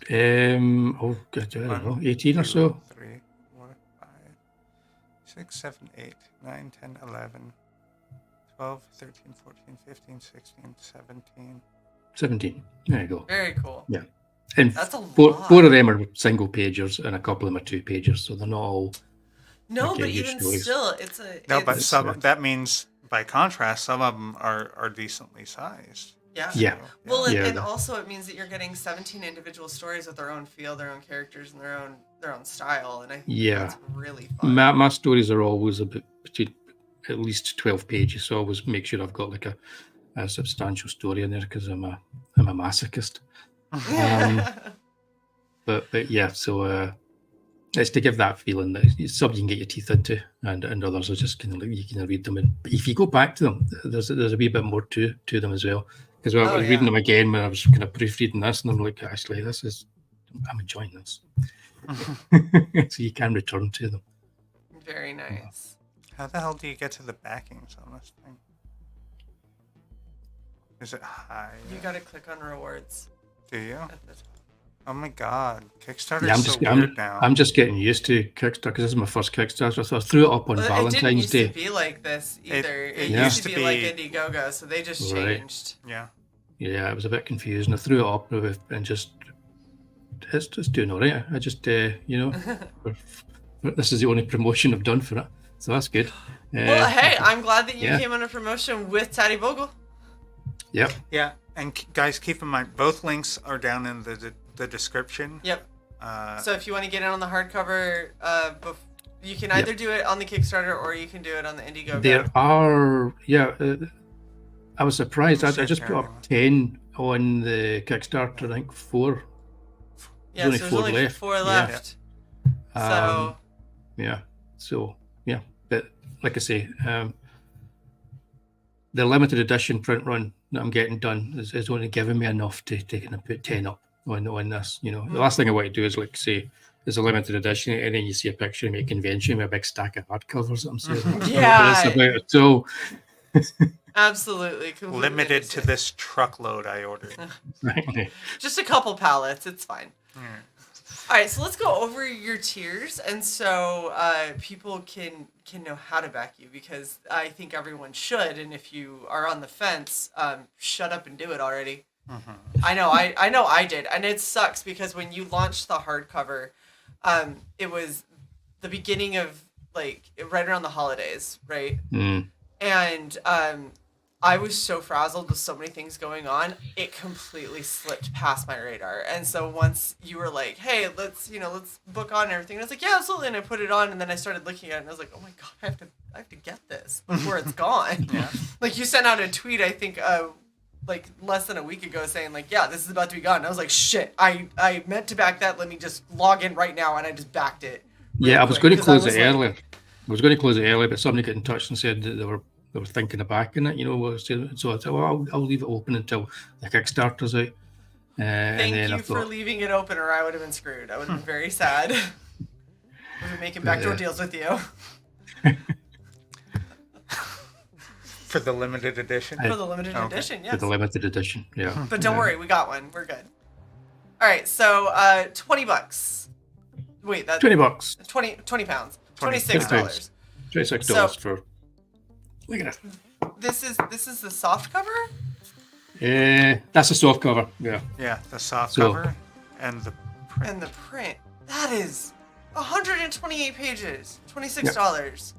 Oh God, I don't know, 18 or so. 3, 4, 5, 6, 7, 8, 9, 10, 11, 12, 13, 14, 15, 16, 17. 17. There you go. Very cool. Yeah. And That's a four lot. of them are single pagers and a couple of them are 2 pagers, so they're not all. No, Okay, but huge even stories. still, it's a No, but it's- some that means by contrast, some of them are decently sized. yeah. Yeah. Well, and, Yeah, and the- also it means that you're getting 17 individual stories with their own feel, their own characters, and their own style, and I think Yeah. that's really fun. My stories are always a bit between at least 12 pages, so I always make sure I've got like a a substantial story in there because I'm a masochist. But yeah, so it's to give that feeling that it's something you can get your teeth into, and others are just kind of like you can read them. And if you go back to them, there's a wee bit more to them as well. Because I was reading them again when I was kind of proofreading this, and I'm like, actually, I'm enjoying this. So you can return to them. Very nice. How the hell do you get to the backings on this thing? Is it high? You gotta click on rewards. Do you? At the top. Oh my god, Kickstarter Yeah, is so weird now. I'm just getting used to Kickstarter because this is my first Kickstarter. So I threw it up on Valentine's It didn't used Day. to be like this either. It Yeah. used to be like Indiegogo, so they just Right. changed. Yeah. Yeah, it was a bit confusing. I threw it up and just it's just doing all right. I just this is the only promotion I've done for it, so that's good. Well, hey, I'm glad that you yeah. came on a promotion with Tattybogle. Yep. Yeah, and guys, keep in mind both links are down in the description. Yep. So if you want to get in on the hardcover, you can either do it on the Kickstarter or you can do it on the Indiegogo. There are, I was surprised. I just put up 10 on the Kickstarter. I think 4. Yeah, There's so only there's 4 only left. 4 left. So yeah. So yeah, but like I say, the limited edition print run that I'm getting done is only giving me enough to kind of put 10 up on this. The last thing I want to do is like say it's a limited edition, and then you see a picture of me at a convention with a big stack of hardcovers that I'm saying. Yeah. So absolutely. Limited to this truckload I ordered. right. Just a couple pallets. It's fine. Yeah. All right, so let's go over your tiers, and so people can know how to back you, because I think everyone should. And if you are on the fence, shut up and do it already. Mm-hmm. I know I did, and it sucks because when you launched the hardcover, it was the beginning of like right around the holidays, right? Mm. And I was so frazzled with so many things going on, it completely slipped past my radar. And so once you were like, "Hey, let's book on and everything," I was like, "Yeah, absolutely." And I put it on, and then I started looking at it, and I was like, "Oh my god, I have to get this before it's gone." Yeah. Like you sent out a tweet, I think, like less than a week ago, saying like, "Yeah, this is about to be gone." And I was like, "Shit, I meant to back that. Let me just log in right now," and I just backed it. Yeah, I was going to close it like, earlier. I was going to close it earlier, but somebody got in touch and said that they were thinking of backing it, So I said, well, I'll leave it open until the Kickstarter's out. Thank you for leaving it open, or I would have been screwed. I would have been very sad. We've been making backdoor deals with you. For the limited edition? For the limited edition, yes. For the limited edition, yeah. But don't worry, we got one. We're good. All right, so $20. Wait, that's $20. 20 pounds. $26. $26 for. Look at it. This is the soft cover? That's a soft cover. Yeah. Yeah, the soft cover and the print. And the print. That is 128 pages. $26.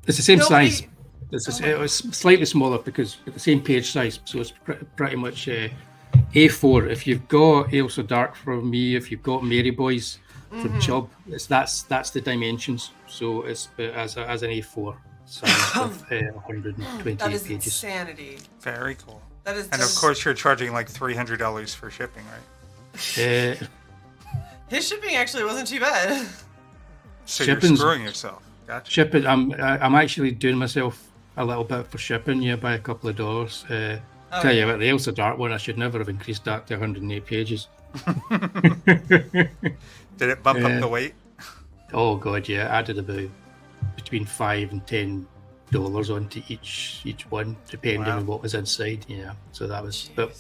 It's the same size. It was slightly smaller because it's the same page size, so it's pretty much A4. If you've got Ailsa Dark from me, if you've got Mary Boys from Chubb, that's the dimensions. So it's as an A4 size with 128 that is pages. Insanity. Very cool. That is. And of course, you're charging like $300 for shipping, right? His shipping actually wasn't too bad. So you're screwing yourself. Gotcha. Shipping, I'm actually doing myself a little bit for shipping, by a couple of dollars. Tell you about the Ailsa Dark one, I should never have increased that to 108 pages. Did it bump up the weight? Oh god, yeah. I added about between $5 and $10 onto each one, depending on what was inside. Yeah, so that was. But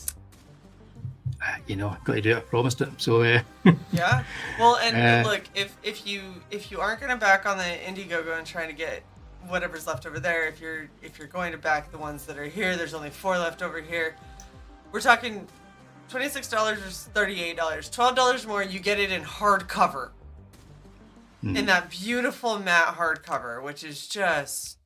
got to do it. I promised it. So yeah. Well, and look, if you aren't going to back on the Indiegogo and trying to get whatever's left over there, if you're going to back the ones that are here, there's only 4 left over here. We're talking $26 versus $38. $12 more, you get it in hardcover. In that beautiful matte hardcover, which is just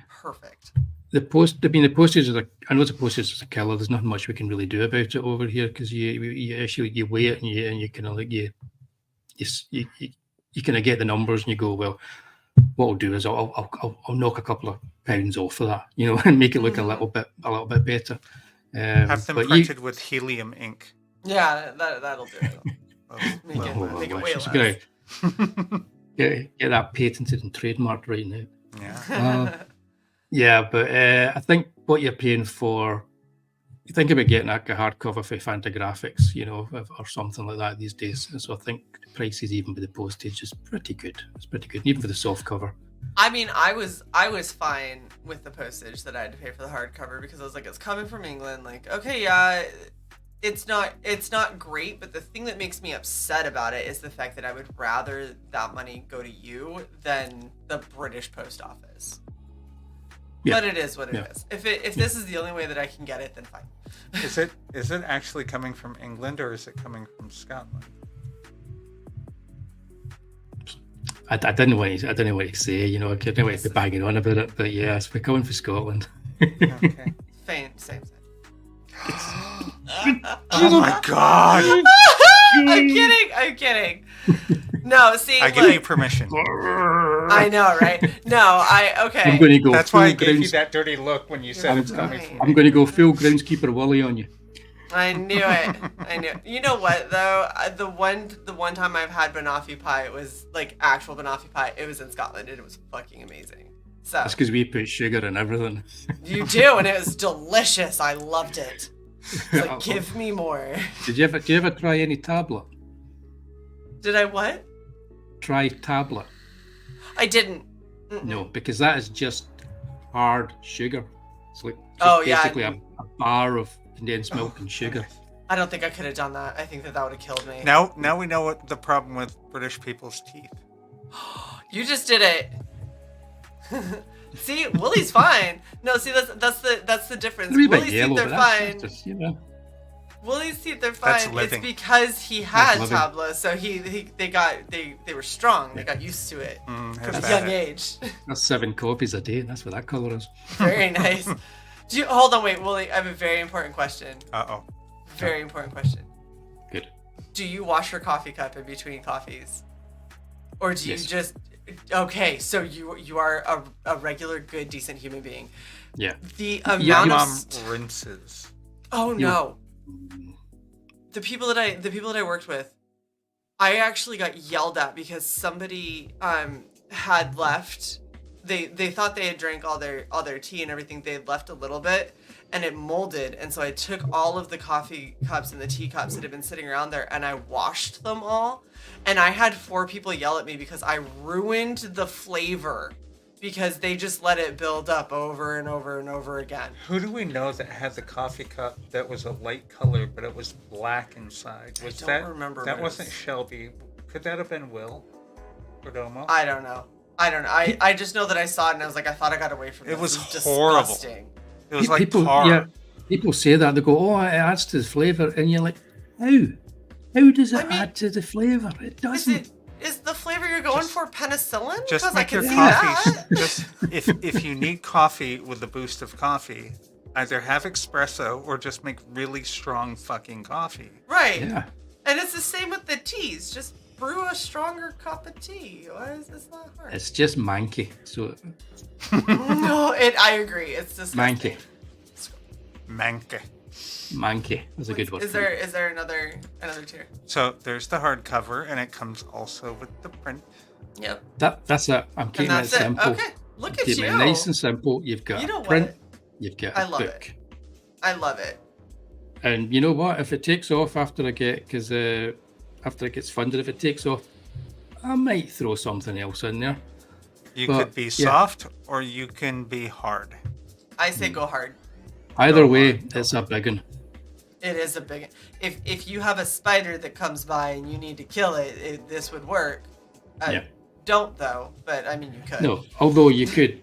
perfect. The postage is I know the postage is a killer. There's nothing much we can really do about it over here because you actually weigh it and you kind of like you kind of get the numbers and you go, well, what I'll do is I'll knock a couple of pounds off of that, and make it look a little bit better. Have them printed with helium ink. Yeah, that'll do it. Make it way Just less. get that patented and trademarked right now. Yeah. Yeah, but I think what you're paying for, you think about getting a hardcover for Fantagraphics, or something like that these days. And so I think the prices, even with the postage, is pretty good. It's pretty good, even for the soft cover. I mean, I was fine with the postage that I had to pay for the hardcover because I was like, it's coming from England. Like, okay, yeah, it's not great, but the thing that makes me upset about it is the fact that I would rather that money go to you than the British post office. Yeah. But it is what it is. If this is the only way that I can get it, then fine. Is it actually coming from England or is it coming from Scotland? I didn't want to say, I didn't want to be banging on about it, but yes, we're coming for Scotland. Okay. Same. Oh my god! I'm kidding. No, see, I give you permission. I know, right? No, okay. I'm going to go. That's why I gave you that dirty look when you said it's coming from. I'm going to go full groundskeeper Wullie on you. I knew it. You know what though? The one time I've had banoffee pie, it was like actual banoffee pie. It was in Scotland and it was fucking amazing. So that's because we put sugar in everything. You do, and it was delicious. I loved it. It's like, give me more. Did you ever try any tablet? Did I what? Try tablet. I didn't. No, because that is just hard sugar. It's like basically a bar of condensed milk and sugar. I don't think I could have done that. I think that would have killed me. Now we know what the problem with British people's teeth. You just did it. See, Wullie's fine. No, see that's the difference. Wullie's teeth are fine. Just, Wullie's teeth are fine. It's because he had tabla, so they were strong. They got used to it from a young age. That's 7 copies a day. That's what that color is. Very nice. Hold on, wait, Wullie. I have a very important question. Very important question. Good. Do you wash your coffee cup in between coffees, or do you just? Okay, so you are a regular, good, decent human being. Yeah. The amount of rinses. Oh no. The people that I worked with, I actually got yelled at because somebody had left. They thought they had drank all their tea and everything. They had left a little bit and it molded, and so I took all of the coffee cups and the tea cups that had been sitting around there and I washed them all. And I had 4 people yell at me because I ruined the flavor because they just let it build up over and over and over again. Who do we know that had the coffee cup that was a light color but it was black inside? I don't remember. That wasn't Shelby. Could that have been Will Perdomo? I don't know. I just know that I saw it and I was like, I thought I got away from it. It was horrible. Disgusting. It was like tar. Yeah, people say that. They go, oh, it adds to the flavour. And you're like, how? How does it add to the flavour? It doesn't. Is the flavor you're going for penicillin? Just make your coffee. Just if you need coffee with the boost of coffee, either have espresso or just make really strong fucking coffee. Right. Yeah. And it's the same with the teas. Just brew a stronger cup of tea. Why is this not hard? It's just manky. So. No, I agree. It's disgusting. Manky. That's a good word. Is there another tier? So there's the hardcover, and it comes also with the print. Yep. That's it. I'm keeping it simple. Okay. Look at you. Keeping it nice and simple. You've got a print. You've got a book. I love it. And you know what? If it takes off after it gets funded, if it takes off, I might throw something else in there. You could be soft or you can be hard. I say go hard. Either way, it's a big one. It is a big one. If you have a spider that comes by and you need to kill it, this would work. Don't though, but I mean you could. No, although you could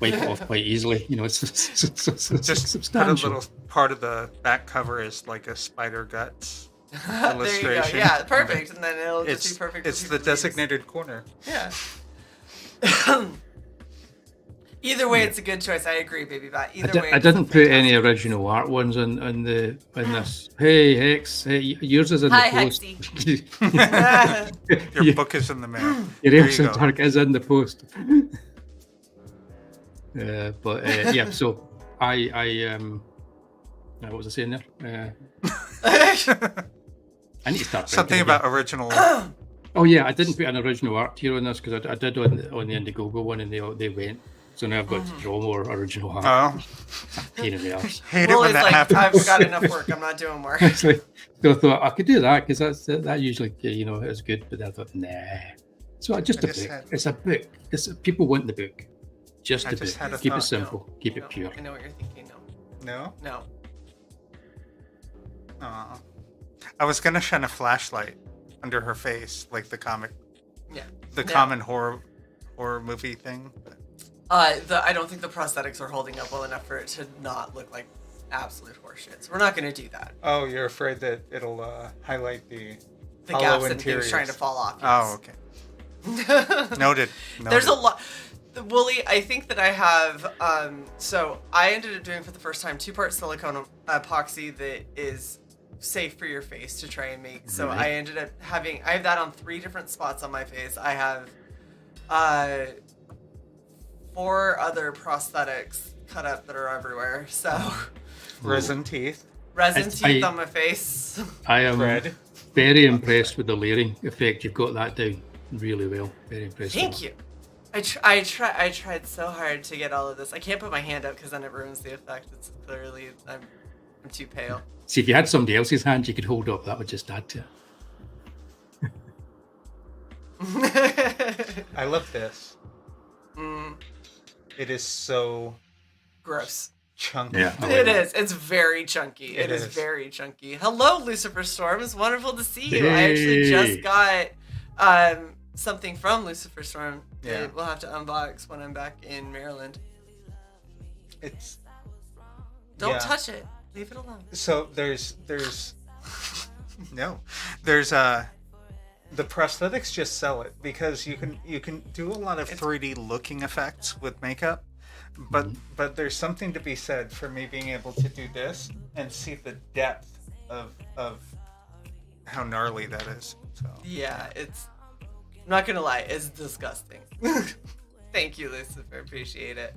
wipe it off quite easily. It's just substantial. Put a little part of the back cover is like a spider guts illustration. There you go. Yeah, perfect. And then it'll just be perfect. It's the designated corner. Yeah. Either way, it's a good choice. I agree, Baby Bat. Either way, I it's a didn't put any fantastic original art ones in this. Hey Hex, hey, yours is in Hi, the post. choice. Your book is in the mail. Your There Elves you and go. Dark is in the post. Yeah, so what was I saying there? I need to start Something thinking about again. original. Oh yeah, I didn't put an original art here on this because I did on the Indiegogo one and they went. So now I've got to draw more original art. Oh, Pain in the arse. hate it when Willie's that like, happens. I've got enough work. I'm not doing more. It's like, so I thought I could do that because that usually is good, but I thought nah. So just a just book. had- It's a book. People want the book. Just I a just book. had a Keep thought. it simple. Keep No, it pure. I know what you're thinking. No? No. Aw. I was gonna shine a flashlight under her face, like the comic, Yeah. the No. common horror movie thing. but- I don't think the prosthetics are holding up well enough for it to not look like absolute horseshit. So we're not going to do that. Oh, you're afraid that it'll highlight the The hollow gaps and interiors. things trying to fall off. Oh, okay. Noted. There's a lot. Woolie, I think that I have. So I ended up doing for the first time 2-part silicone epoxy that is safe for your face to try and make. So Right. I ended up having. I have that on 3 different spots on my face. I have 4 other prosthetics cut up that are everywhere. So resin teeth. resin It's- teeth I- on my face. I am Red. very impressed with the layering effect. You've got that down really well. Very impressed. Thank you. I tried so hard to get all of this. I can't put my hand up because then it ruins the effect. It's clearly I'm too pale. See, if you had somebody else's hand you could hold up, that would just add to it. I love this. Mm, It is so gross. chunky. Yeah. I like It that. is. It's very chunky. It It is is. very chunky. Hello, Lucifer Storm. It's wonderful to see you. I actually Hey. just got something from Lucifer Storm that Yeah. we'll have to unbox when I'm back in Maryland. It's Don't yeah. touch it. Leave it alone. So there's no, there's the prosthetics just sell it because you can do a lot of 3D looking effects with makeup, but there's something to be said for me being able to do this and see the depth of how gnarly that is. So Yeah, it's. I'm not gonna lie. It's disgusting. Thank you, Lucifer. Appreciate it.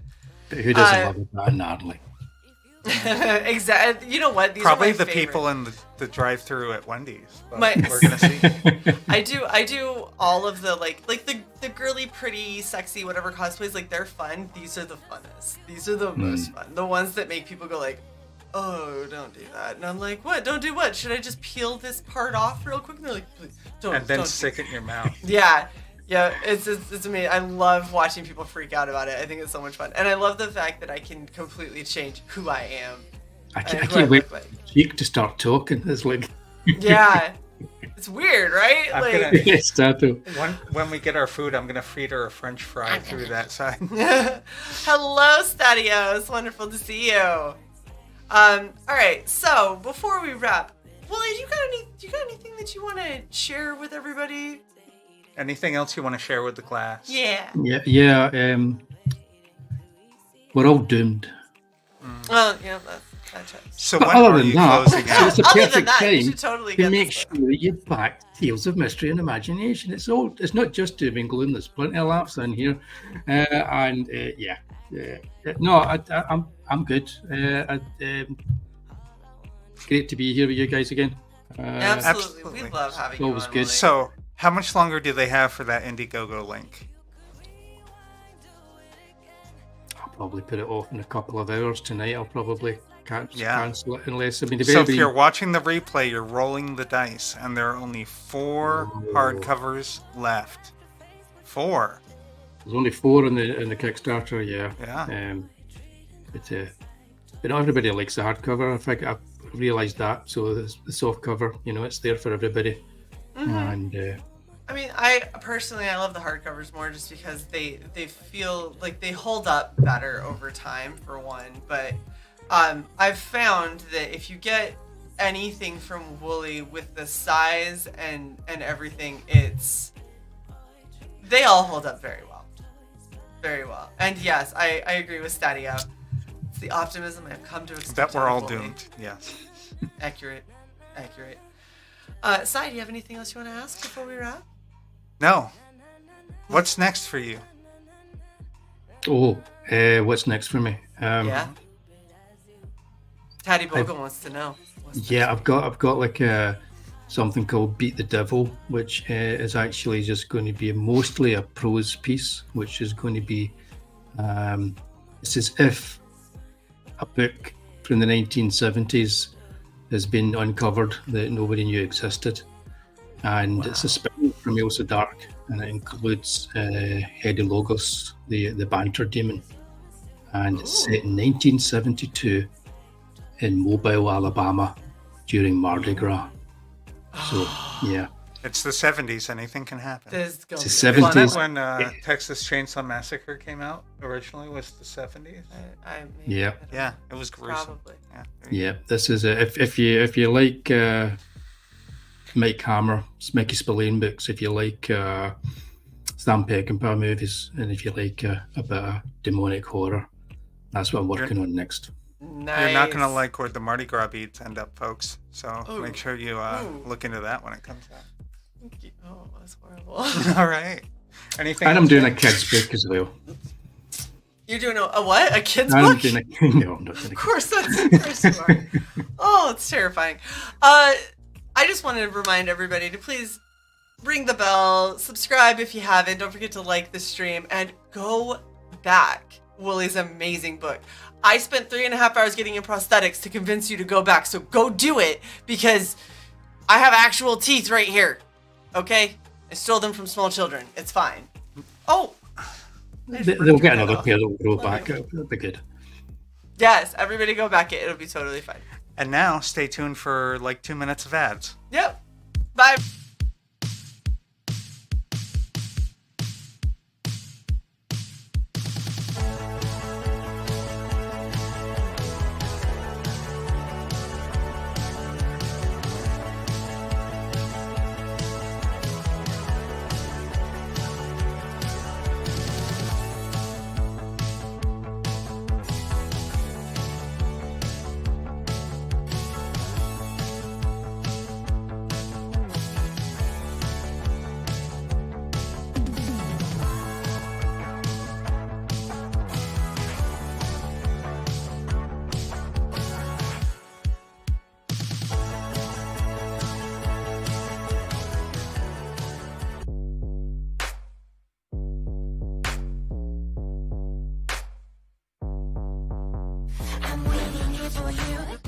But who doesn't love it that gnarly? Exactly. You know what? These probably are my the favorite. people in the drive-through at Wendy's. But My- we're gonna see. I do all of the like the girly, pretty, sexy, whatever cosplays. Like they're fun. These are the funnest. These are the most fun. The ones that make people go like, "Oh, don't do that." And I'm like, "What? Don't do what? Should I just peel this part off real quick?" And they're like, "Please, don't." And then don't stick it in your mouth. Yeah, it's amazing. I love watching people freak out about it. I think it's so much fun, and I love the fact that I can completely change who I am. I and can't who I wait look like. for you to start talking. It's like Yeah, it's weird, right? I'm Like, gonna- yes, Tato. When we get our food, I'm gonna feed her a French fry through that side. hello, Stadios. Wonderful to see you. All right. So before we wrap, Wullie, do you got anything that you want to share with everybody? Anything else you want to share with the class? Yeah. Yeah. We're all doomed. Well, yeah, that checks. So But when other are than you that, closing so out? it's a Other than perfect that, you time should totally to get make this sure book. that you back Tales of Mystery and Imagination. It's not just doom and gloom. There's plenty of laughs in here, No, I'm good. Great to be here with you guys again. Absolutely. absolutely. We love having It's you always on, good. Wullie. So how much longer do they have for that Indiegogo link? I'll probably put it off in a couple of hours tonight. I'll probably Yeah. cancel it unless I mean. So if you're watching the replay, you're rolling the dice, and there are only 4 Ooh. hardcovers left. 4. There's only 4 in the Kickstarter. Yeah. Yeah. But not everybody likes the hardcover. I think I've realised that. So the soft cover, it's there for everybody. And I mean, I love the hardcovers more just because they feel like they hold up better over time, for one. But I've found that if you get anything from Wullie with the size and everything, they all hold up very well. very well. And yes, I agree with Stadia. It's the optimism I've come to expect. That we're all out of Wullie. doomed. Yes. Accurate. Sai, do you have anything else you want to ask before we wrap? No. What's next for you? Oh, what's next for me? Yeah. Tattybogle wants to know. Yeah, I've got like something called Beat the Devil, which is actually just going to be mostly a prose piece, which is going to be it's as if a book from the 1970s has been uncovered that nobody knew existed, and it's a spin from Also Dark, and it includes Logos, the banter demon, and it's set in 1972 in Mobile, Alabama during Mardi Gras. So yeah, It's the 70s. Anything can happen. This is it's gonna the be fun. 70s. When Texas Chainsaw Massacre came out originally was the 70s. Maybe, Yeah. I don't know. Yeah, it was gruesome. Probably. Yeah. Yeah, this is if you like Mike Hammer, Mickey Spillane books, if you like Stan Peckinpah movies, and if you like a bit of demonic horror, that's what I'm working on next. Nice. You're not gonna like where the Mardi Gras beads end up, folks. So Ooh. make sure you Ooh. look into that when it comes out. Oh, that's horrible. All right. Anything? And I'm else, doing a James? kids book as well. You're doing a what? A kid's And I'm book? doing a, no, I'm not doing Of a course, that's of course you are. Oh, it's terrifying. I just wanted to remind everybody to please ring the bell, subscribe if you haven't. Don't forget to like the stream and go back. Wullie's amazing book. I spent 3.5 hours getting in prosthetics to convince you to go back, so go do it because I have actual teeth right here. Okay? I stole them from small children. It's fine. Oh! They'll get another pair that will grow back. It'll be good. Yes, everybody go back it. It'll be totally fine. And now, stay tuned for like 2 minutes of ads. Yep. Bye. I'm waiting here for you.